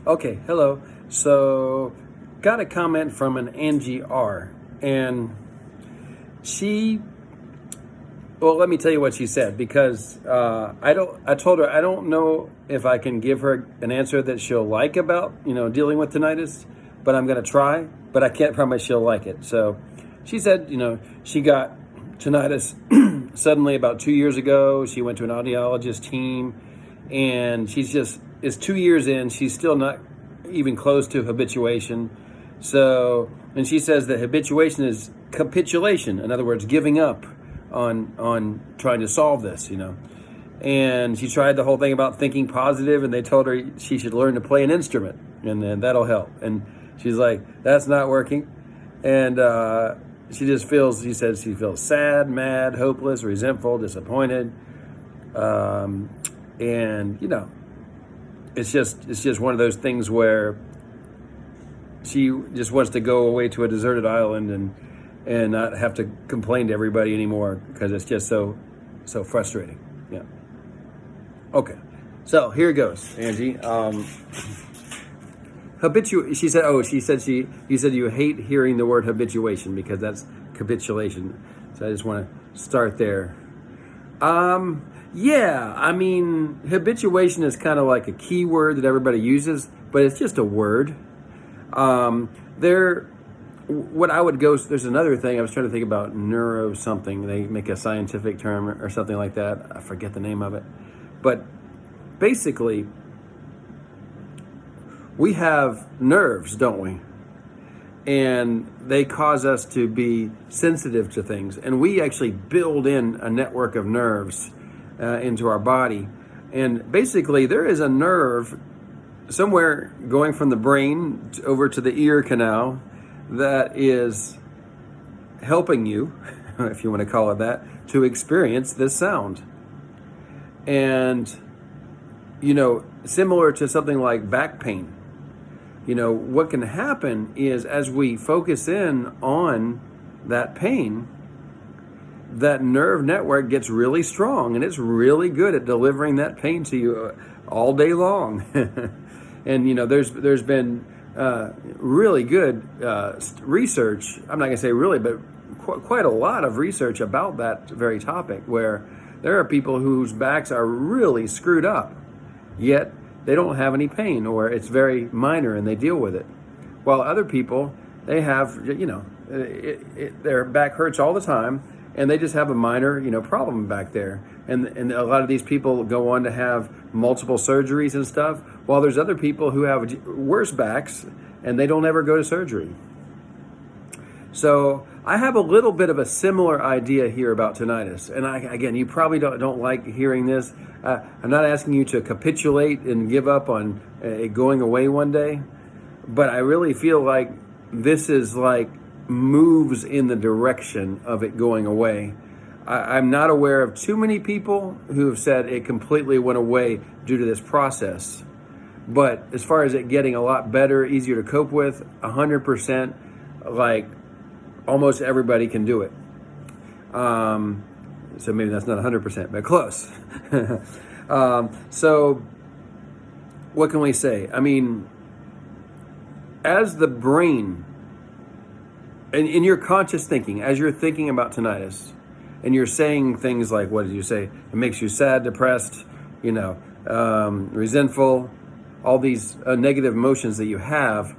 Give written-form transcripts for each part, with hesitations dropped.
Okay, hello. So, got a comment from an Angie R. And she, well, let me tell you what she said because I told her I don't know if I can give her an answer that she'll like about, dealing with tinnitus, but I'm going to try, but I can't promise she'll like it. So, she said, she got tinnitus suddenly about 2 years ago. She went to an audiologist team, and it's 2 years in. She's still not even close to habituation. So, and she says that habituation is capitulation. In other words, giving up on trying to solve this. And she tried the whole thing about thinking positive, and they told her she should learn to play an instrument, and then that'll help. And she's like, that's not working. And she says she feels sad, mad, hopeless, resentful, disappointed. And it's just one of those things where she just wants to go away to a deserted island and not have to complain to everybody anymore because it's just so frustrating. Yeah. Okay. So here it goes, Angie. She said you said you hate hearing the word habituation because that's capitulation. So I just want to start there. Yeah, I mean, habituation is kind of like a key word that everybody uses, but it's just a word. There's another thing I was trying to think about, neuro something. They make a scientific term or something like that. I forget the name of it. But basically, we have nerves, don't we? And they cause us to be sensitive to things. And we actually build in a network of nerves into our body. And basically, there is a nerve somewhere going from the brain over to the ear canal that is helping you, if you want to call it that, to experience this sound. And, similar to something like back pain, what can happen is as we focus in on that pain, that nerve network gets really strong and it's really good at delivering that pain to you all day long. And, there's been really good research. I'm not going to say really, but quite a lot of research about that very topic, where there are people whose backs are really screwed up, yet they don't have any pain, or it's very minor and they deal with it. While other people, they have, their back hurts all the time and they just have a minor, problem back there. And a lot of these people go on to have multiple surgeries and stuff, while there's other people who have worse backs and they don't ever go to surgery. So I have a little bit of a similar idea here about tinnitus. And again, you probably don't like hearing this. I'm not asking you to capitulate and give up on it going away one day, but I really feel like this is like moves in the direction of it going away. I'm not aware of too many people who have said it completely went away due to this process. But as far as it getting a lot better, easier to cope with, 100%, like almost everybody can do it. So maybe that's not 100%, but close. So what can we say? I mean, as the brain, in your conscious thinking, as you're thinking about tinnitus, and you're saying things like, what did you say? It makes you sad, depressed, resentful, all these negative emotions that you have.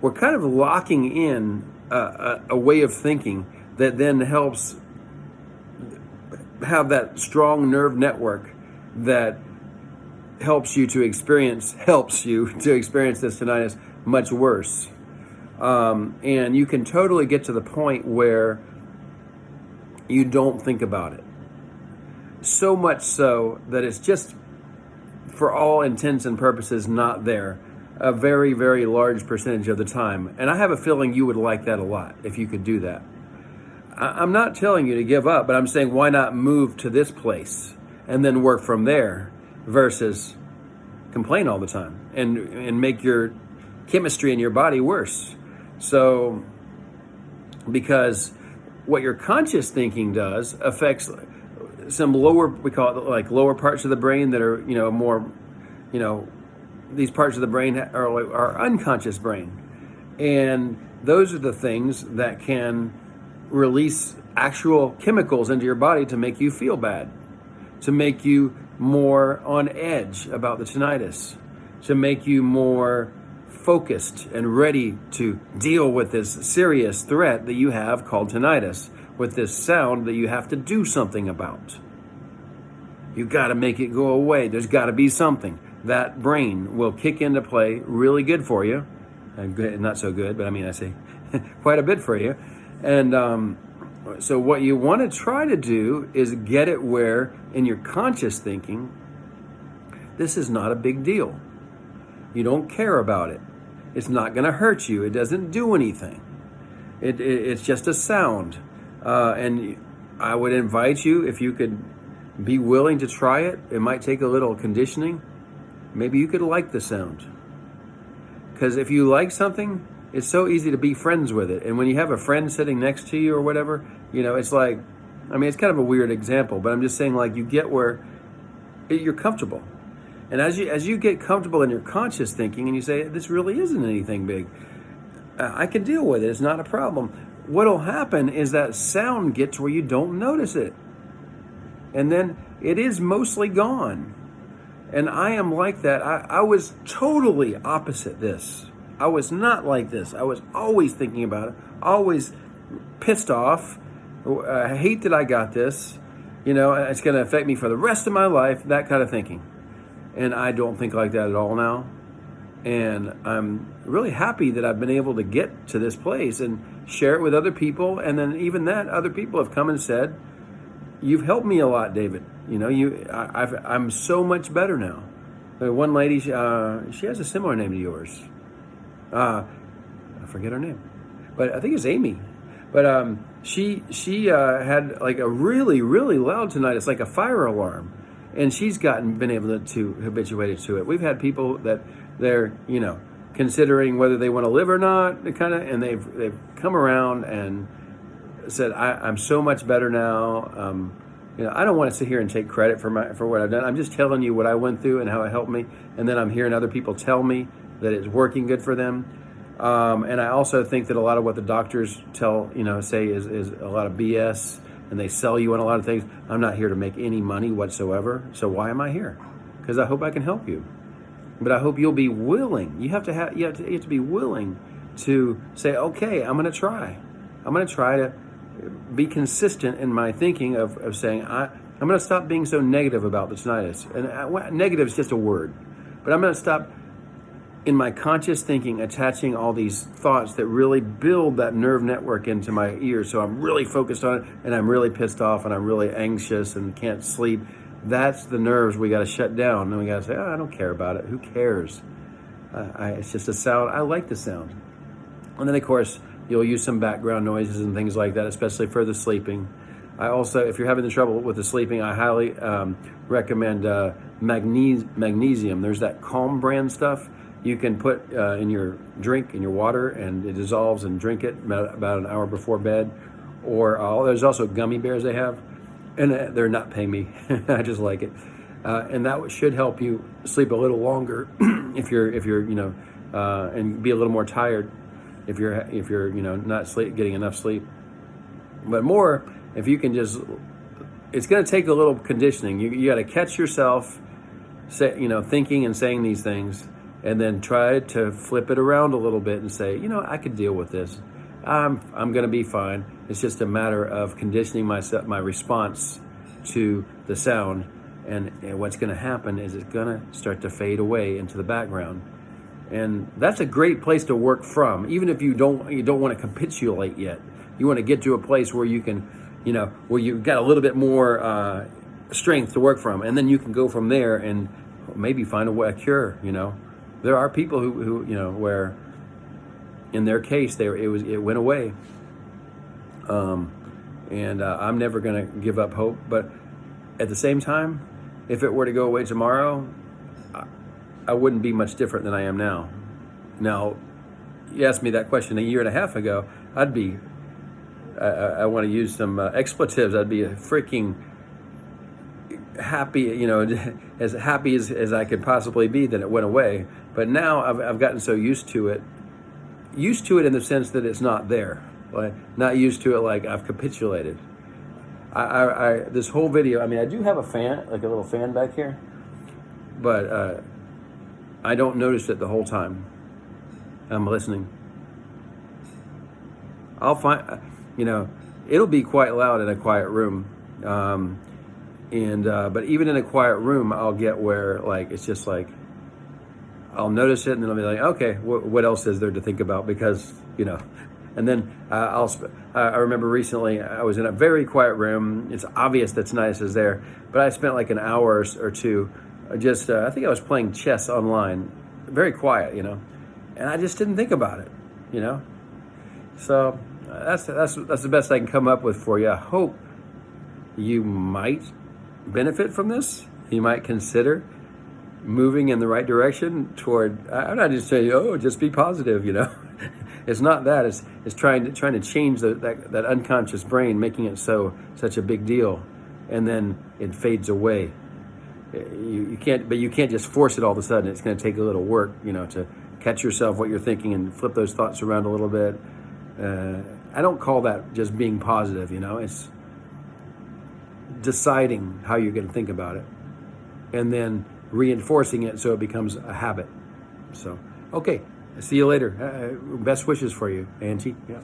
We're kind of locking in a way of thinking that then helps have that strong nerve network that helps you to experience this tinnitus much worse. And you can totally get to the point where you don't think about it. So much so that it's just, for all intents and purposes, not there a very, very large percentage of the time. And I have a feeling you would like that a lot if you could do that. I'm not telling you to give up, but I'm saying why not move to this place and then work from there versus complain all the time and make your chemistry in your body worse. So, because what your conscious thinking does affects some lower, we call it like lower parts of the brain that are, more, these parts of the brain are our unconscious brain. And those are the things that can release actual chemicals into your body to make you feel bad, to make you more on edge about the tinnitus, to make you more focused and ready to deal with this serious threat that you have called tinnitus, with this sound that you have to do something about. You've got to make it go away. There's got to be something. That brain will kick into play really good for you. Not so good, but I mean, I say quite a bit for you. And so what you want to try to do is get it where in your conscious thinking, this is not a big deal. You don't care about it. It's not going to hurt you. It doesn't do anything. It's just a sound. And I would invite you, if you could be willing to try it. It might take a little conditioning. Maybe you could like the sound. Because if you like something, it's so easy to be friends with it. And when you have a friend sitting next to you or whatever, it's like, it's kind of a weird example, but I'm just saying, like, you get where you're comfortable. And as you get comfortable in your conscious thinking and you say, this really isn't anything big, I can deal with it. It's not a problem. What'll happen is that sound gets where you don't notice it. And then it is mostly gone. And I am like that. I was totally opposite this. I was not like this. I was always thinking about it, always pissed off. I hate that I got this. It's going to affect me for the rest of my life, that kind of thinking. And I don't think like that at all now. And I'm really happy that I've been able to get to this place and share it with other people. And then even that, other people have come and said, you've helped me a lot, David. I'm so much better now. One lady, she has a similar name to yours. I forget her name, but I think it's Amy. But she had like a really, really loud tinnitus, like a fire alarm. And she's been able to habituate to it. We've had people that they're, considering whether they want to live or not, and they've come around and said, I'm so much better now. I don't want to sit here and take credit for what I've done. I'm just telling you what I went through and how it helped me. And then I'm hearing other people tell me that it's working good for them. And I also think that a lot of what the doctors say is a lot of BS, and they sell you on a lot of things. I'm not here to make any money whatsoever. So why am I here? Because I hope I can help you. But I hope you'll be willing. You have to be willing to say, okay, I'm going to try. I'm going to try to be consistent in my thinking of saying, I'm going to stop being so negative about the tinnitus. And negative is just a word. But I'm going to stop in my conscious thinking attaching all these thoughts that really build that nerve network into my ears. So I'm really focused on it, and I'm really pissed off, and I'm really anxious and can't sleep. That's the nerves we got to shut down. And we got to say, I don't care about it. Who cares? It's just a sound. I like the sound. And then, of course, you'll use some background noises and things like that, especially for the sleeping. I also, if you're having the trouble with the sleeping, I highly recommend magnesium. There's that Calm brand stuff you can put in your drink, in your water, and it dissolves, and drink it about an hour before bed. Or there's also gummy bears they have, and they're not paying me. I just like it. And that should help you sleep a little longer if you're and be a little more tired if you're not getting enough sleep. But more if you can just, it's going to take a little conditioning. You got to catch yourself, thinking and saying these things, and then try to flip it around a little bit and say, I could deal with this. I'm going to be fine. It's just a matter of conditioning my response to the sound, and what's going to happen is it's going to start to fade away into the background. And that's a great place to work from, even if you don't want to capitulate yet. You want to get to a place where you can, where you've got a little bit more strength to work from, and then you can go from there and maybe find a cure. There are people who where in their case it went away. And I'm never going to give up hope, but at the same time, if it were to go away tomorrow, I wouldn't be much different than I am now. Now, you asked me that question a year and a half ago, I'd be, I want to use some expletives, I'd be a freaking happy, as happy as I could possibly be that it went away. But now I've gotten so used to it in the sense that it's not there. Like, not used to it like I've capitulated. I this whole video, I mean, I do have a fan, like a little fan back here, but I don't notice it the whole time I'm listening. I'll find, it'll be quite loud in a quiet room. But even in a quiet room, I'll get where, like, it's just like, I'll notice it and then I'll be like, okay, what else is there to think about? Because, and then I remember recently I was in a very quiet room. It's obvious that tinnitus is there, but I spent like an hour or two just, I think I was playing chess online, very quiet, and I just didn't think about it, So that's the best I can come up with for you. I hope you might benefit from this. You might consider moving in the right direction toward. I'm not just saying, just be positive. It's not that. It's trying to change that unconscious brain, making it such a big deal, and then it fades away. You can't just force it all of a sudden. It's going to take a little work, to catch yourself what you're thinking and flip those thoughts around a little bit. I don't call that just being positive. It's deciding how you're going to think about it and then reinforcing it so it becomes a habit. So, okay, see you later. Best wishes for you, Angie. Yeah.